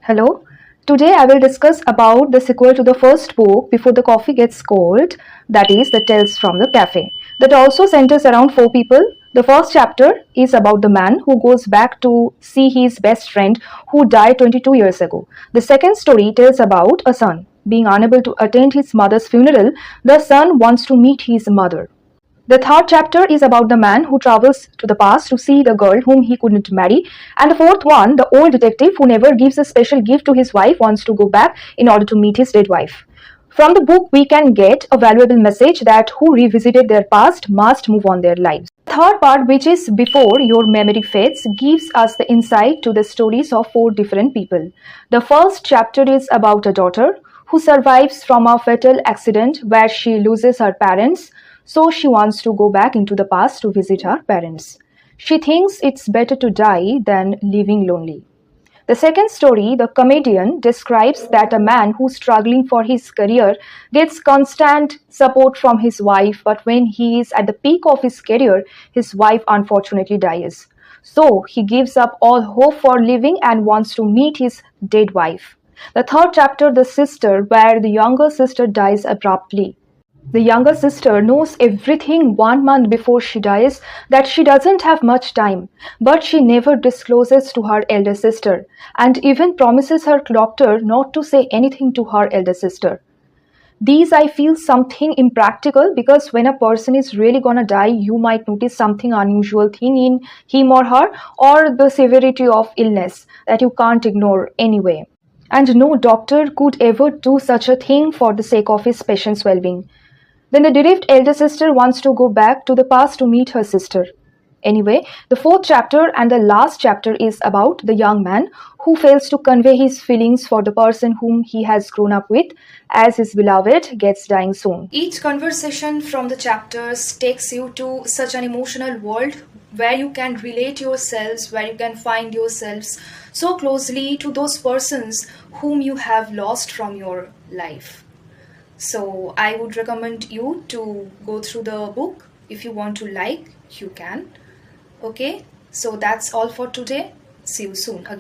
Hello. Today I will discuss about the sequel to the first book, Before the Coffee Gets Cold, that is The Tales from the Cafe. That also centers around four people. The first chapter is about the man who goes back to see his best friend who died 22 years ago. The second story tells about a son. Being unable to attend his mother's funeral, the son wants to meet his mother. The third chapter is about the man who travels to the past to see the girl whom he couldn't marry. And the fourth one, the old detective who never gives a special gift to his wife, wants to go back in order to meet his dead wife. From the book, we can get a valuable message that who revisited their past must move on their lives. The third part, which is Before Your Memory Fades, gives us the insight to the stories of four different people. The first chapter is about a daughter who survives from a fatal accident where she loses her parents, so she wants to go back into the past to visit her parents. She thinks it's better to die than living lonely. The second story, The Comedian, describes that a man who's struggling for his career gets constant support from his wife, but when he is at the peak of his career, his wife unfortunately dies. So he gives up all hope for living and wants to meet his dead wife. The third chapter, The Sister, where the younger sister dies abruptly. The younger sister knows everything 1 month before she dies, that she doesn't have much time, but she never discloses to her elder sister and even promises her doctor not to say anything to her elder sister. These I feel something impractical because when a person is really gonna die, you might notice something unusual thing in him or the severity of illness that you can't ignore anyway. And no doctor could ever do such a thing for the sake of his patient's well-being. Then the bereaved elder sister wants to go back to the past to meet her sister. Anyway, the fourth chapter and the last chapter is about the young man who fails to convey his feelings for the person whom he has grown up with as his beloved gets dying soon. Each conversation from the chapters takes you to such an emotional world where you can relate yourselves, where you can find yourselves so closely to those persons whom you have lost from your life. So I would recommend you to go through the book. If you want to like, you can. Okay, so that's all for today. See you soon again.